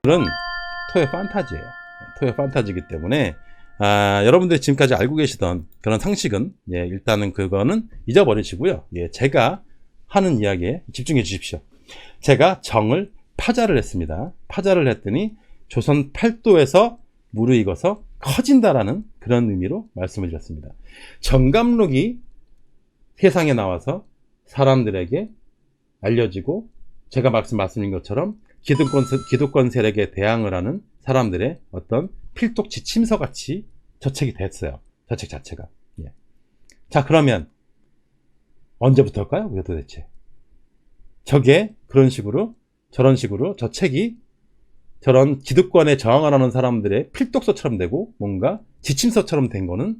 오늘은 토요 판타지예요. 토요 판타지이기 때문에 여러분들이 지금까지 알고 계시던 그런 상식은 일단은 그거는 잊어버리시고요. 제가 하는 이야기에 집중해 주십시오. 제가 정을 파자를 했습니다. 파자를 했더니 조선 8도에서 무르익어서 커진다라는 그런 의미로 말씀을 드렸습니다. 정감록이 세상에 나와서 사람들에게 알려지고 제가 말씀드린 것처럼 기득권 세력에 대항을 하는 사람들의 어떤 필독 지침서 같이 저 책이 됐어요. 저 책 자체가. 자, 그러면 언제부터일까요? 그게 도대체. 저게 저런 식으로 저 책이 저런 기득권에 저항을 하는 사람들의 필독서처럼 되고 뭔가 지침서처럼 된 거는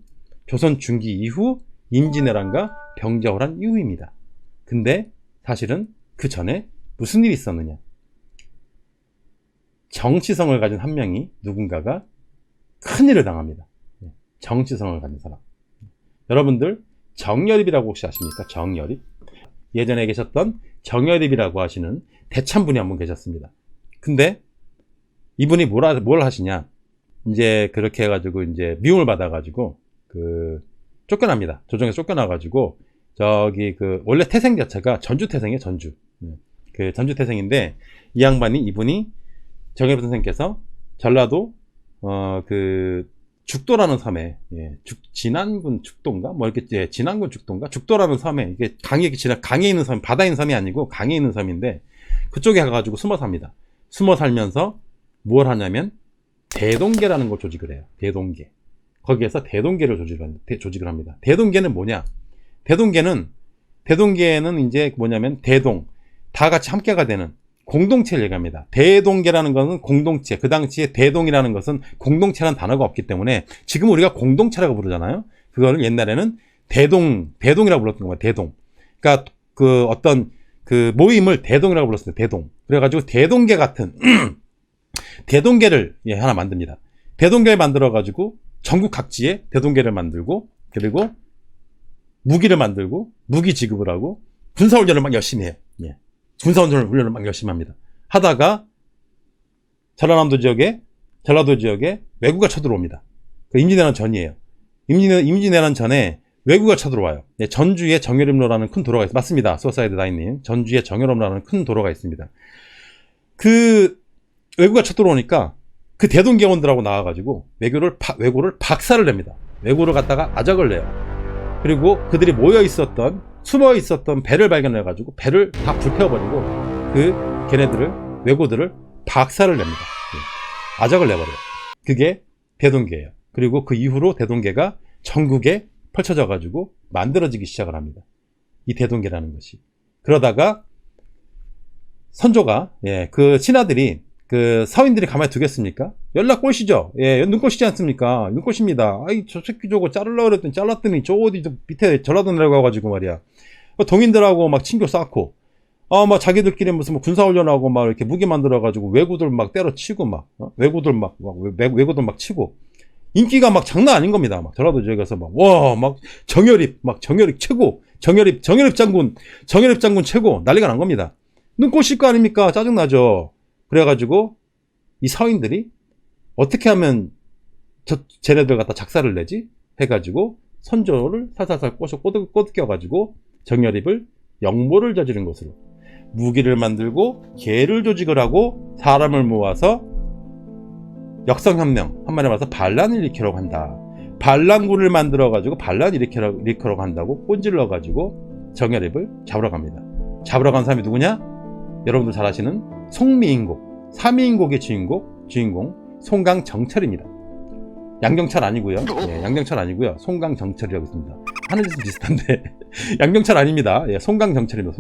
조선 중기 이후 임진왜란과 병자호란 이후입니다. 근데 사실은 그 전에 무슨 일이 있었느냐. 정치성을 가진 한 명이 누군가가 큰일을 당합니다. 정치성을 가진 사람. 여러분들 정여립이라고 혹시 아십니까? 정여립. 예전에 계셨던 정여립이라고 하시는 대참분이 한 분 계셨습니다. 근데 이분이 뭘 하시냐. 이제 그렇게 해가지고 이제 미움을 받아가지고 쫓겨납니다. 조정에서 쫓겨나가지고 원래 태생 자체가 전주 태생이에요. 전주. 전주 태생인데 이분이 정여립 선생님께서 전라도 죽도라는 섬에 진안군 죽도인가 진안군 죽도라는 섬에 이게 강에 있는 섬, 바다에 있는 섬이 아니고 강에 있는 섬인데 그쪽에 가가지고 숨어 삽니다. 숨어 살면서 뭘 하냐면 대동계라는 걸 조직을 해요. 대동계. 거기에서 대동계를 조직을 합니다. 대동계는 뭐냐? 대동계는 이제 뭐냐면 다 같이 함께가 되는 공동체를 얘기합니다. 대동계라는 것은 공동체. 그 당시에 대동이라는 것은 공동체라는 단어가 없기 때문에 지금 우리가 공동체라고 부르잖아요. 그거를 옛날에는 대동이라고 불렀던 겁니다. 대동. 그러니까 어떤 모임을 대동이라고 불렀어요. 대동. 그래가지고 대동계 같은 대동계를 하나 만듭니다. 대동계를 만들어가지고 전국 각지에 대동계를 만들고 그리고 무기를 만들고 무기 지급을 하고 군사훈련을 막 열심히 해요. 군사훈련을 막 열심히 합니다. 하다가 전라도 지역에 왜구가 쳐들어옵니다. 임진왜란 전이에요. 임진왜란 전에 왜구가 쳐들어와요. 전주에 정여립로라는 큰 도로가 있습니다. 맞습니다. 소사이드 다이님. 전주에 정여립로라는 큰 도로가 있습니다. 왜구가 쳐들어오니까 그 대동계원들하고 나와가지고 왜구를 박살을 냅니다. 왜구를 갖다가 아작을 내요. 그리고 그들이 숨어 있었던 배를 발견해가지고 배를 다 불태워버리고 왜구들을 박살을 냅니다. 아작을 내버려요. 그게 대동계예요. 그리고 그 이후로 대동계가 전국에 펼쳐져가지고 만들어지기 시작을 합니다. 이 대동계라는 것이. 그러다가 선조가 신하들이 서인들이 가만히 두겠습니까? 연락 꼬시죠? 눈꼬시지 않습니까? 눈꼬십니다. 저 새끼 저거 자르려고 그랬더니 잘랐더니 저 어디 밑에 전라도 내려가가지고 말이야. 동인들하고 막 친교 쌓고, 막 자기들끼리 무슨 군사훈련하고 막 이렇게 무기 만들어가지고 외구들 막 때려치고 외구들 막 치고. 인기가 막 장난 아닌 겁니다. 막 전라도 지역에서 막 정여립 최고. 정여립 장군 최고. 난리가 난 겁니다. 눈꼬실 거 아닙니까? 짜증나죠? 그래가지고 이 서인들이 어떻게 하면 쟤네들 갖다 작사를 내지? 해가지고 선조를 살살살 꼬드겨가지고 정여립을 역모를 저지른 것으로 무기를 만들고 계를 조직을 하고 사람을 모아서 역성혁명, 한마디로 말해서 반란을 일으키려고 한다. 반란군을 만들어가지고 반란 일으키려고 한다고 꼰질러가지고 정여립을 잡으러 갑니다. 잡으러 간 사람이 누구냐? 여러분들 잘 아시는 송미인곡, 삼위인곡의 주인공 송강정철입니다. 양정철 아니고요. 양정철 아니고요. 송강정철이라고 있습니다. 하는 짓은 비슷한데 양정철 아닙니다. 송강정철입니다.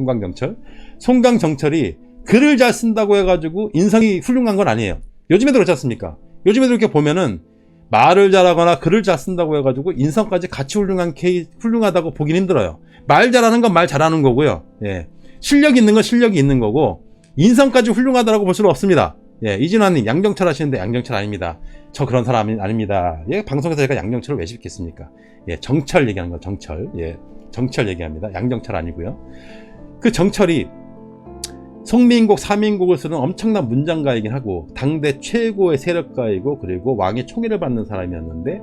송강정철이 글을 잘 쓴다고 해가지고 인성이 훌륭한 건 아니에요. 요즘에도 그렇지 않습니까? 요즘에도 이렇게 보면은 말을 잘하거나 글을 잘 쓴다고 해가지고 인성까지 같이 훌륭하다고 보긴 힘들어요. 말 잘하는 건 말 잘하는 거고요. 실력 있는 건 실력이 있는 거고 인성까지 훌륭하다고 볼 수는 없습니다. 이진환님 양정철 하시는데 양정철 아닙니다. 저 그런 사람 아닙니다. 방송에서 제가 양정철을 왜 시켰습니까? 정철 얘기하는 거 정철. 정철 얘기합니다. 양정철 아니고요. 그 정철이 송민국, 사민국을 쓰는 엄청난 문장가이긴 하고 당대 최고의 세력가이고 그리고 왕의 총애를 받는 사람이었는데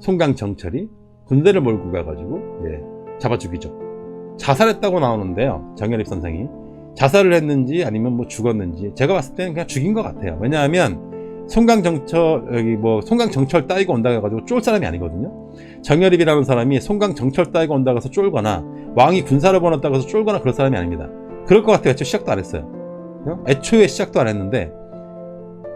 송강정철이 군대를 몰고 가가지고 잡아 죽이죠. 자살했다고 나오는데요. 정열입 선생이 자살을 했는지 아니면 뭐 죽었는지 제가 봤을 때는 그냥 죽인 것 같아요. 왜냐하면 송강정철 따위가 온다고 해가지고 쫄 사람이 아니거든요. 정열입이라는 사람이 송강정철 따위가 온다고 해서 쫄거나 왕이 군사를 보냈다고 해서 쫄거나 그럴 사람이 아닙니다. 그럴 것 같아요. 애초에 시작도 안 했어요. 애초에 시작도 안 했는데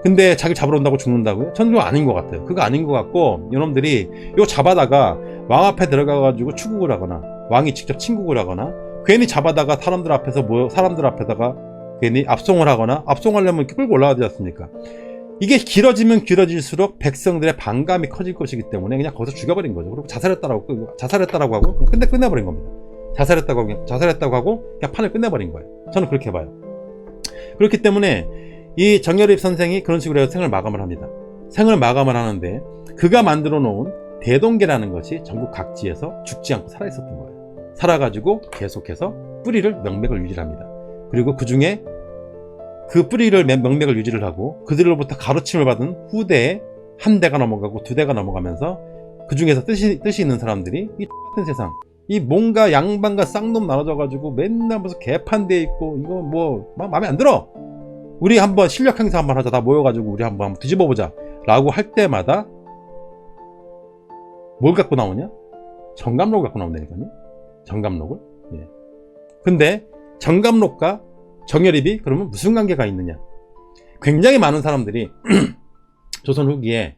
근데 자기를 잡으러 온다고 죽는다고요? 저는 그거 아닌 것 같아요. 그거 아닌 것 같고 이놈들이 이거 잡아다가 왕 앞에 들어가가지고 추국을 하거나 왕이 직접 친국을 하거나 괜히 잡아다가 사람들 앞에다가 괜히 압송을 하거나 압송하려면 이렇게 끌고 올라가지 않습니까? 이게 길어지면 길어질수록 백성들의 반감이 커질 것이기 때문에 그냥 거기서 죽여버린 거죠. 그리고 자살했다라고 하고 그냥 끝내버린 겁니다. 자살했다고 하고 그냥 판을 끝내버린 거예요. 저는 그렇게 봐요. 그렇기 때문에 이 정열입 선생이 그런 식으로 해서 생을 마감을 합니다. 생을 마감을 하는데 그가 만들어 놓은 대동계라는 것이 전국 각지에서 죽지 않고 살아있었던 거예요. 살아가지고 계속해서 명맥을 유지를 합니다. 그리고 그 중에 그 뿌리를 명맥을 유지를 하고 그들로부터 가르침을 받은 후대에 한 대가 넘어가고 두 대가 넘어가면서 그 중에서 뜻이 있는 사람들이 이 같은 세상 이 뭔가 양반과 쌍놈 나눠져가지고 맨날 무슨 개판돼 있고 이거 뭐 마음에 안 들어. 우리 한번 실력 행사 한번 하자. 다 모여가지고 우리 한번 뒤집어 보자 라고 할 때마다 뭘 갖고 나오냐? 정감록을 갖고 나온다니까요. 정감록을. 근데 정감록과 정열입이 그러면 무슨 관계가 있느냐? 굉장히 많은 사람들이 조선 후기에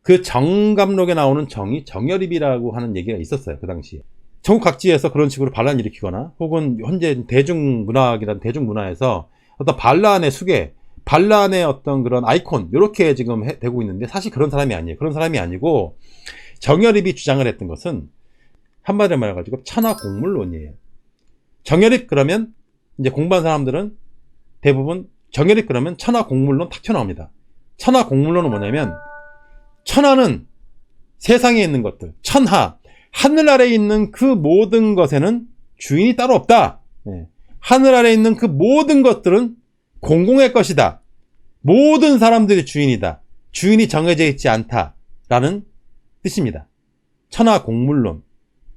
그 정감록에 나오는 정이 정열입이라고 하는 얘기가 있었어요. 그 당시에 전국 각지에서 그런 식으로 반란 일으키거나 혹은 현재 대중문학이라는 대중문화에서 어떤 반란의 수계, 반란의 어떤 그런 아이콘 이렇게 지금 되고 있는데 사실 그런 사람이 아니에요. 그런 사람이 아니고 정열입이 주장을 했던 것은 한마디로 말해가지고 천하공물론이에요. 정열입 그러면 이제 공부한 사람들은 대부분 정열입 그러면 천하공물론 탁 튀어나옵니다. 천하공물론은 뭐냐면 천하는 세상에 있는 것들, 천하, 하늘 아래에 있는 그 모든 것에는 주인이 따로 없다. 하늘 아래에 있는 그 모든 것들은 공공의 것이다. 모든 사람들이 주인이다. 주인이 정해져 있지 않다라는 뜻입니다. 천하공물론.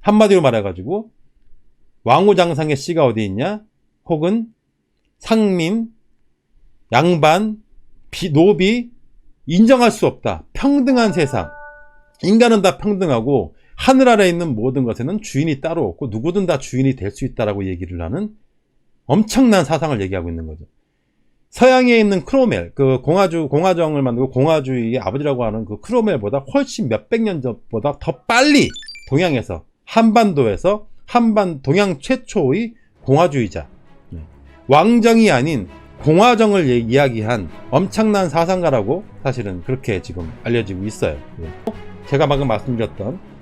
한마디로 말해가지고 왕후장상의 씨가 어디 있냐? 혹은 상민, 양반, 노비 인정할 수 없다. 평등한 세상. 인간은 다 평등하고 하늘 아래에 있는 모든 것에는 주인이 따로 없고 누구든 다 주인이 될 수 있다라고 얘기를 하는 엄청난 사상을 얘기하고 있는 거죠. 서양에 있는 크로멜, 그 공화정을 만들고 공화주의의 아버지라고 하는 그 크로멜보다 훨씬 몇백 년 전보다 더 빨리 동양에서 한반도에서 동양 최초의 공화주의자, 왕정이 아닌 공화정을 이야기한 엄청난 사상가라고 사실은 그렇게 지금 알려지고 있어요. 제가 방금 말씀드렸던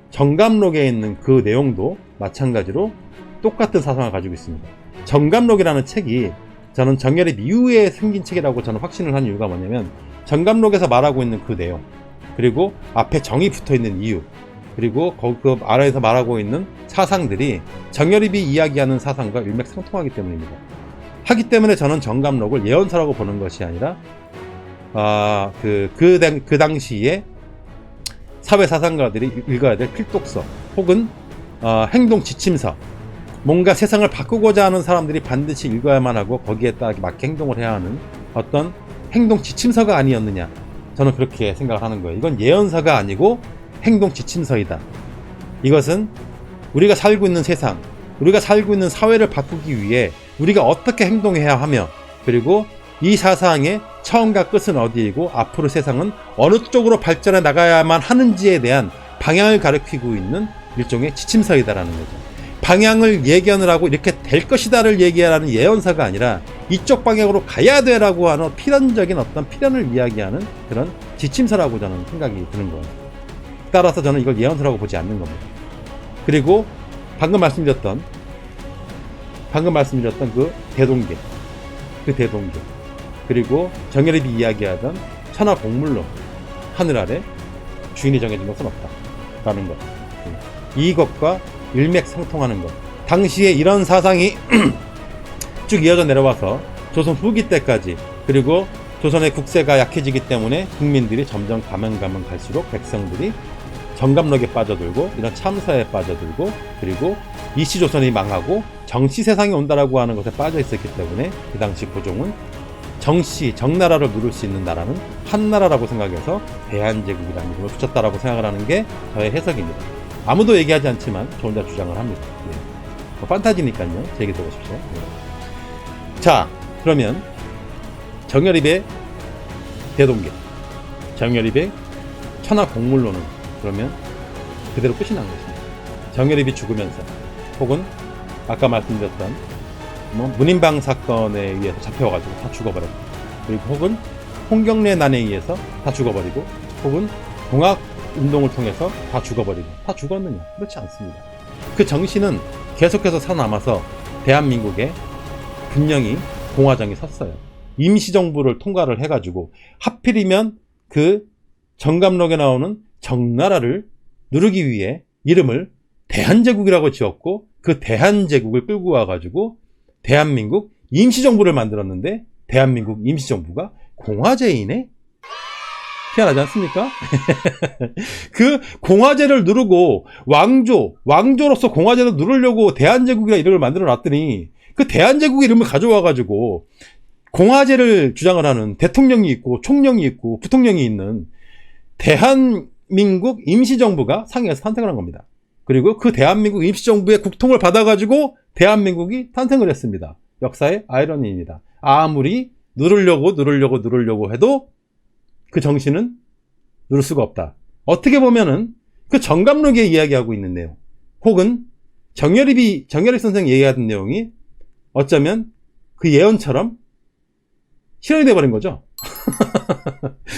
정감록에 있는 그 내용도 마찬가지로 똑같은 사상을 가지고 있습니다. 정감록이라는 책이 저는 정열입 이후에 생긴 책이라고 저는 확신을 한 이유가 뭐냐면 정감록에서 말하고 있는 그 내용, 그리고 앞에 정이 붙어있는 이유, 그리고 그 아래에서 말하고 있는 사상들이 정열입이 이야기하는 사상과 일맥상통하기 때문입니다. 하기 때문에 저는 정감록을 예언서라고 보는 것이 아니라 그 당시에 사회사상가들이 읽어야 될 필독서 혹은 행동 지침서, 뭔가 세상을 바꾸고자 하는 사람들이 반드시 읽어야만 하고 거기에 딱 맞게 행동을 해야 하는 어떤 행동 지침서가 아니었느냐, 저는 그렇게 생각을 하는 거예요. 이건 예언서가 아니고 행동 지침서이다. 이것은 우리가 살고 있는 세상, 우리가 살고 있는 사회를 바꾸기 위해 우리가 어떻게 행동해야 하며, 그리고 이 사상의 처음과 끝은 어디이고 앞으로 세상은 어느 쪽으로 발전해 나가야만 하는지에 대한 방향을 가리키고 있는 일종의 지침서이다라는 거죠. 방향을 예견을 하고 이렇게 될 것이다를 얘기하라는 예언서가 아니라 이쪽 방향으로 가야 되라고 하는 필연적인 어떤 필연을 이야기하는 그런 지침서라고 저는 생각이 드는 거예요. 따라서 저는 이걸 예언서라고 보지 않는 겁니다. 그리고 방금 말씀드렸던 그 대동계, 그리고 정열입이 이야기하던 천하공물론, 하늘 아래 주인이 정해진 것은 없다라는 것, 이것과 일맥상통하는 것. 당시에 이런 사상이 쭉쭉 이어져 내려와서 조선 후기 때까지, 그리고 조선의 국세가 약해지기 때문에 국민들이 점점 가면 갈수록 백성들이 정감록에 빠져들고 이런 참사에 빠져들고, 그리고 이시조선이 망하고 정시세상이 온다라고 하는 것에 빠져 있었기 때문에 그 당시 고종은 정나라를 누릴 수 있는 나라는 한나라라고 생각해서 대한제국이라는 이름을 붙였다라고 생각을 하는 게 저의 해석입니다. 아무도 얘기하지 않지만 저 혼자 주장을 합니다. 뭐 판타지니까요. 제 얘기 들어보십시오. 자, 그러면 정열입의 대동계, 정열입의 천하공물론은 그러면 그대로 끝이 난 것입니다. 정열입이 죽으면서, 혹은 아까 말씀드렸던 문인방 사건에 의해서 잡혀가지고 다 죽어버렸고, 그리고 혹은 홍경래난에 의해서 다 죽어버리고, 혹은 공학운동을 통해서 다 죽어버리고, 다 죽었느냐? 그렇지 않습니다. 그 정신은 계속해서 살아남아서 대한민국에 분명히 공화정이 섰어요. 임시정부를 통과를 해가지고 하필이면 그 정감록에 나오는 정나라를 누르기 위해 이름을 대한제국이라고 지었고, 그 대한제국을 끌고 와가지고 대한민국 임시정부를 만들었는데 대한민국 임시정부가 공화제이네? 희한하지 않습니까? 그 공화제를 누르고 왕조로서 공화제를 누르려고 대한제국이라는 이름을 만들어 놨더니 그 대한제국 이름을 가져와가지고 공화제를 주장을 하는 대통령이 있고 총령이 있고 부통령이 있는 대한민국 임시정부가 상해에서 탄생을 한 겁니다. 그리고 그 대한민국 임시정부의 국통을 받아가지고 대한민국이 탄생을 했습니다. 역사의 아이러니입니다. 아무리 누르려고 해도 그 정신은 누를 수가 없다. 어떻게 보면은 그 정감록에 이야기하고 있는 내용, 혹은 정열입 선생이 얘기하던 내용이 어쩌면 그 예언처럼 실현이 돼버린 거죠.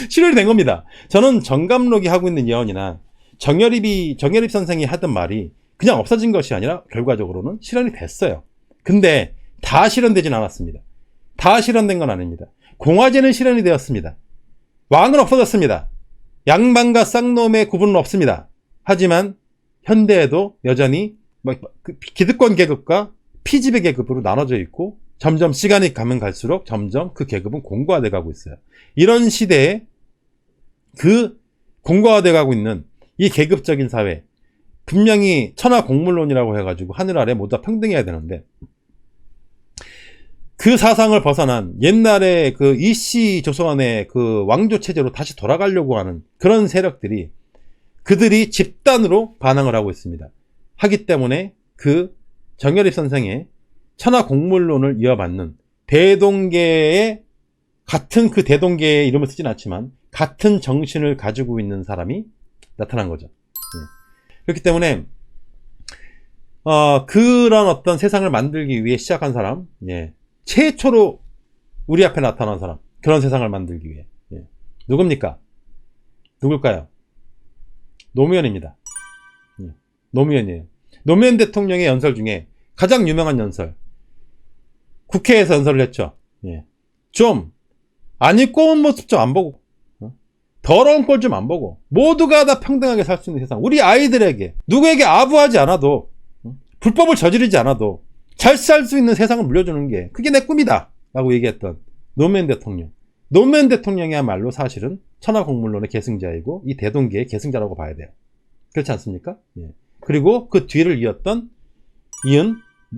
실현이 된 겁니다. 저는 정감록이 하고 있는 예언이나 정열입 선생이 하던 말이 그냥 없어진 것이 아니라 결과적으로는 실현이 됐어요. 근데 다 실현되진 않았습니다. 다 실현된 건 아닙니다. 공화제는 실현이 되었습니다. 왕은 없어졌습니다. 양반과 쌍놈의 구분은 없습니다. 하지만 현대에도 여전히 기득권 계급과 피지배 계급으로 나눠져 있고, 점점 시간이 가면 갈수록 점점 그 계급은 공고화돼 가고 있어요. 이런 시대에 그 공고화돼 가고 있는 이 계급적인 사회, 분명히 천하공물론이라고 해가지고 하늘 아래 모두 다 평등해야 되는데, 그 사상을 벗어난 옛날에 그 이씨 조선의 그 왕조 체제로 다시 돌아가려고 하는 그런 세력들이, 그들이 집단으로 반항을 하고 있습니다. 하기 때문에 그 정열입 선생의 천하공물론을 이어받는 대동계의 같은 그 대동계의 이름을 쓰진 않지만 같은 정신을 가지고 있는 사람이 나타난 거죠. 그렇기 때문에 그런 어떤 세상을 만들기 위해 시작한 사람, 최초로 우리 앞에 나타난 사람, 그런 세상을 만들기 위해 누굽니까? 누굴까요? 노무현입니다. 노무현이에요. 노무현 대통령의 연설 중에 가장 유명한 연설, 국회에서 연설을 했죠. 좀 안 입고 온 모습 좀 안 보고, 더러운 꼴 좀 안 보고, 모두가 다 평등하게 살 수 있는 세상, 우리 아이들에게 누구에게 아부하지 않아도, 불법을 저지르지 않아도 잘 살 수 있는 세상을 물려주는 게 그게 내 꿈이다 라고 얘기했던 노무현 대통령. 노무현 대통령이야말로 사실은 천하공물론의 계승자이고 이 대동계의 계승자라고 봐야 돼요. 그렇지 않습니까? 그리고 그 뒤를 이은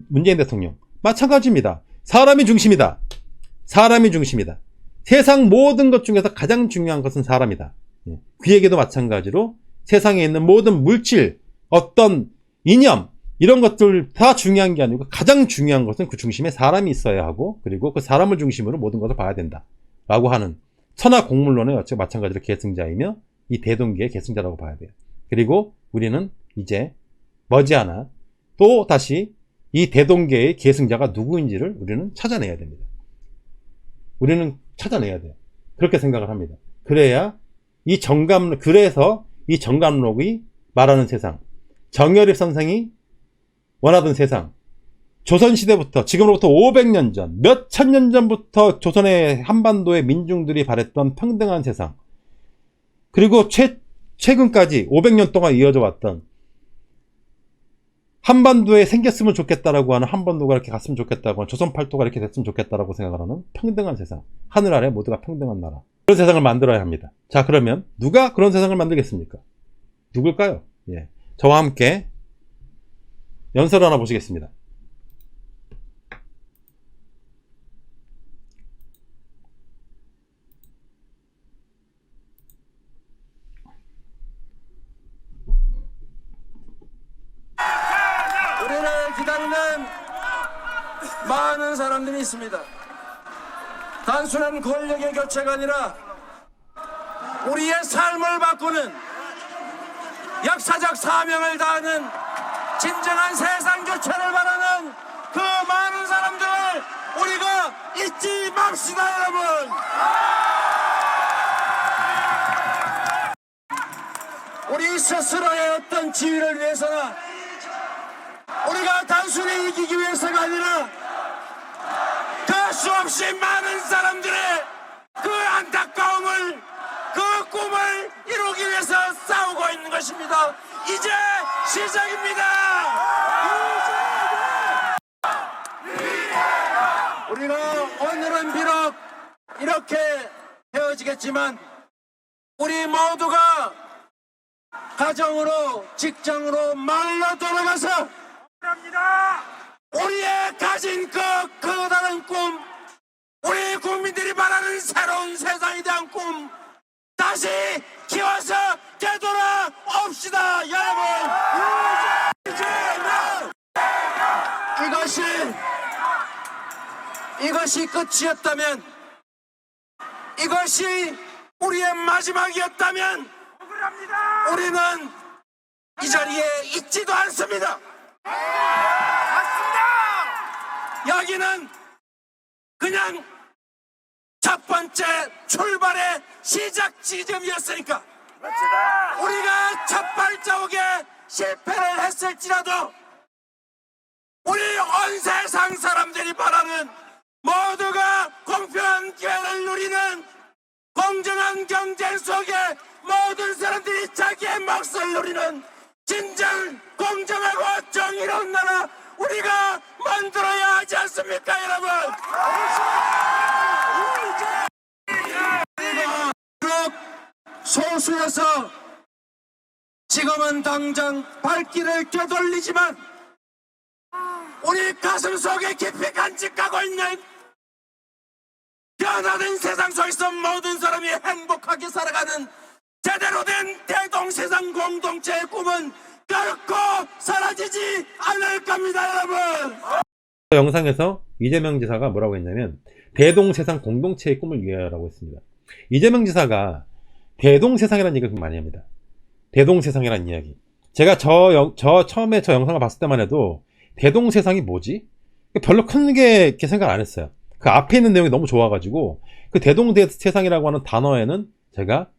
문재인 대통령 마찬가지입니다. 사람이 중심이다. 사람이 중심이다. 세상 모든 것 중에서 가장 중요한 것은 사람이다. 그에게도 마찬가지로 세상에 있는 모든 물질, 어떤 이념, 이런 것들 다 중요한 게 아니고 가장 중요한 것은 그 중심에 사람이 있어야 하고, 그리고 그 사람을 중심으로 모든 것을 봐야 된다 라고 하는 천하공물론의 마찬가지로 계승자이며 이 대동계의 계승자라고 봐야 돼요. 그리고 우리는 이제 머지않아 또 다시 이 대동계의 계승자가 누구인지를 우리는 찾아내야 됩니다. 우리는 찾아내야 돼요. 그렇게 생각을 합니다. 그래야 그래서 이 정감록이 말하는 세상, 정열입 선생이 원하던 세상, 조선시대부터 지금으로부터 500년 전, 몇 천년 전부터 조선의 한반도의 민중들이 바랬던 평등한 세상, 그리고 최근까지 500년 동안 이어져 왔던 한반도에 생겼으면 좋겠다라고 하는, 한반도가 이렇게 갔으면 좋겠다고 하는, 조선 팔도가 이렇게 됐으면 좋겠다라고 생각을 하는 평등한 세상, 하늘 아래 모두가 평등한 나라, 그런 세상을 만들어야 합니다. 자, 그러면 누가 그런 세상을 만들겠습니까? 누굴까요? 예, 저와 함께 연설 하나 보시겠습니다. 우리를 기다리는 많은 사람들이 있습니다. 단순한 권력의 교체가 아니라 우리의 삶을 바꾸는 역사적 사명을 다하는 진정한 세상 교체를 바라는 그 많은 사람들을 우리가 잊지 맙시다, 여러분. 우리 스스로의 어떤 지위를 위해서나 우리가 단순히 이기기 위해서가 아니라 그 수없이 많은 사람들의 그 안타까움을, 그 꿈을 이루기 위해서 싸우고 있는 것입니다. 이제 시작입니다. 우리가 오늘은 비록 이렇게 헤어지겠지만 우리 모두가 가정으로, 직장으로, 마을로 돌아가서 우리의 가진 그 커다란 꿈, 우리 국민들이 바라는 새로운 세상에 대한 꿈 다시 키워서 되돌아옵시다, 여러분. 이것이 끝이었다면, 이것이 우리의 마지막이었다면 우리는 이 자리에 있지도 않습니다. 여기는 그냥 첫 번째 출발의 시작 지점이었으니까 우리가 첫 발자국에 실패를 했을지라도 우리 온 세상 사람들이 바라는 모두가 공평한 기회를 누리는 공정한 경쟁 속에 모든 사람들이 자기의 몫을 누리는 진정 공정하고 정의로운 나라 우리가 만들어야 하지 않습니까, 여러분? 비록 소수여서 지금은 당장 발길을 되돌리지만 우리 가슴 속에 깊이 간직하고 있는 변화된 세상 속에서 모든 사람이 행복하게 살아가는 제대로 된 대동세상 공동체의 꿈은 결코 사라지지 않을 겁니다, 여러분. 영상에서 이재명 지사가 뭐라고 했냐면 대동세상 공동체의 꿈을 위하여라고 했습니다. 이재명 지사가 대동세상이라는 얘기를 많이 합니다. 대동세상이라는 이야기. 제가 처음에 저 영상을 봤을 때만 해도 대동세상이 뭐지? 별로 크게 이렇게 생각 안 했어요. 그 앞에 있는 내용이 너무 좋아가지고 그 대동세상이라고 하는 단어에는 제가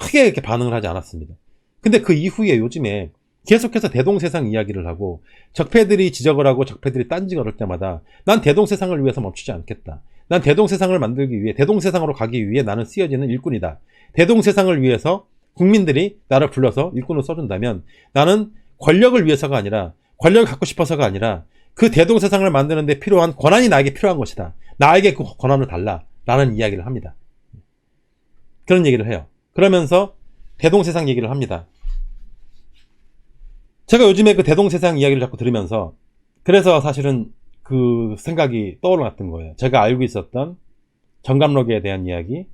크게 이렇게 반응을 하지 않았습니다. 근데 그 이후에 요즘에 계속해서 대동세상 이야기를 하고 적폐들이 지적을 하고 적폐들이 딴지가 그럴 때마다 난 대동세상을 위해서 멈추지 않겠다. 난 대동세상을 만들기 위해, 대동세상으로 가기 위해 나는 쓰여지는 일꾼이다. 대동세상을 위해서 국민들이 나를 불러서 일꾼을 써준다면 나는 권력을 위해서가 아니라, 권력을 갖고 싶어서가 아니라 그 대동세상을 만드는 데 필요한 권한이 나에게 필요한 것이다. 나에게 그 권한을 달라. 라는 이야기를 합니다. 그런 얘기를 해요. 그러면서 대동세상 얘기를 합니다. 제가 요즘에 그 대동세상 이야기를 자꾸 들으면서 그래서 사실은 그 생각이 떠올랐던 거예요. 제가 알고 있었던 정감록에 대한 이야기,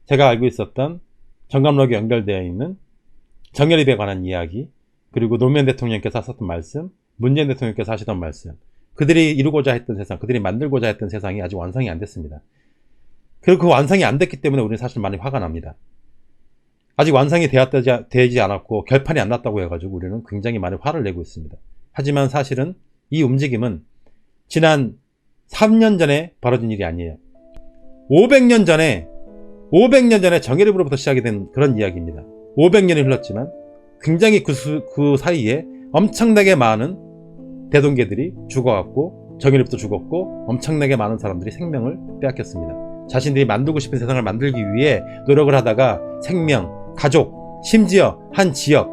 제가 알고 있었던 정감록에 연결되어 있는 정열입에 관한 이야기, 그리고 노무현 대통령께서 하셨던 말씀, 문재인 대통령께서 하시던 말씀, 그들이 이루고자 했던 세상, 그들이 만들고자 했던 세상이 아직 완성이 안 됐습니다. 그리고 그 완성이 안 됐기 때문에 우리는 사실 많이 화가 납니다. 아직 완성이 되지 않았고 결판이 안 났다고 해가지고 우리는 굉장히 많이 화를 내고 있습니다. 하지만 사실은 이 움직임은 지난 3년 전에 벌어진 일이 아니에요. 500년 전에 정예립으로부터 시작이 된 그런 이야기입니다. 500년이 흘렀지만 굉장히 그 사이에 엄청나게 많은 대동계들이 죽어갔고 정예립도 죽었고 엄청나게 많은 사람들이 생명을 빼앗겼습니다. 자신들이 만들고 싶은 세상을 만들기 위해 노력을 하다가 생명, 가족, 심지어 한 지역,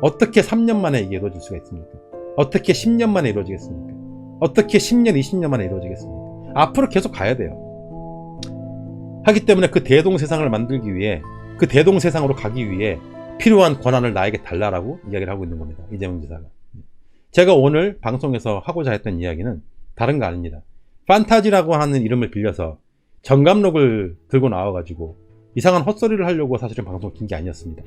어떻게 3년 만에 이게 이루어질 수가 있습니까? 어떻게 10년 만에 이루어지겠습니까? 어떻게 10년, 20년 만에 이루어지겠습니까? 앞으로 계속 가야 돼요. 하기 때문에 그 대동세상을 만들기 위해, 그 대동세상으로 가기 위해 필요한 권한을 나에게 달라라고 이야기를 하고 있는 겁니다. 이재명 지사가. 제가 오늘 방송에서 하고자 했던 이야기는 다른 거 아닙니다. 판타지라고 하는 이름을 빌려서 정감록을 들고 나와가지고 이상한 헛소리를 하려고 사실은 방송 킨 게 아니었습니다.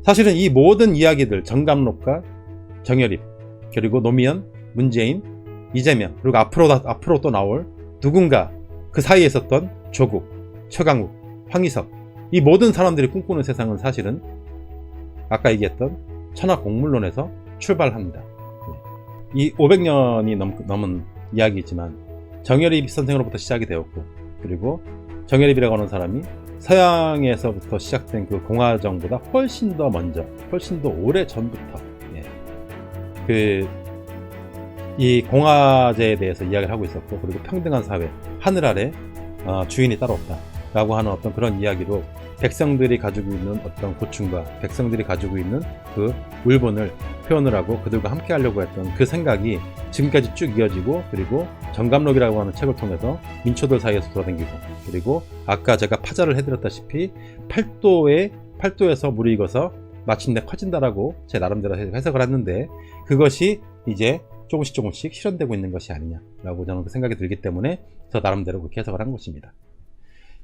사실은 이 모든 이야기들, 정감록과 정여립, 그리고 노무현, 문재인, 이재명, 그리고 앞으로 또 나올 누군가, 그 사이에 있었던 조국, 최강욱, 황희석, 이 모든 사람들이 꿈꾸는 세상은 사실은 아까 얘기했던 천하공물론에서 출발합니다. 이 500년이 넘은 이야기이지만 정여립 선생으로부터 시작이 되었고, 그리고 정여립이라고 하는 사람이 서양에서부터 시작된 그 공화정보다 훨씬 더 먼저, 훨씬 더 오래 전부터 이 공화제에 대해서 이야기를 하고 있었고, 그리고 평등한 사회, 하늘 아래 주인이 따로 없다 라고 하는 어떤 그런 이야기로 백성들이 가지고 있는 어떤 고충과 백성들이 가지고 있는 그 울분을 표현을 하고 그들과 함께 하려고 했던 그 생각이 지금까지 쭉 이어지고, 그리고 정감록이라고 하는 책을 통해서 민초들 사이에서 돌아다니고, 그리고 아까 제가 파자를 해드렸다시피 팔도에서 물이 익어서 마침내 커진다라고 제 나름대로 해석을 했는데, 그것이 이제 조금씩 실현되고 있는 것이 아니냐라고 저는 그 생각이 들기 때문에 저 나름대로 그렇게 해석을 한 것입니다.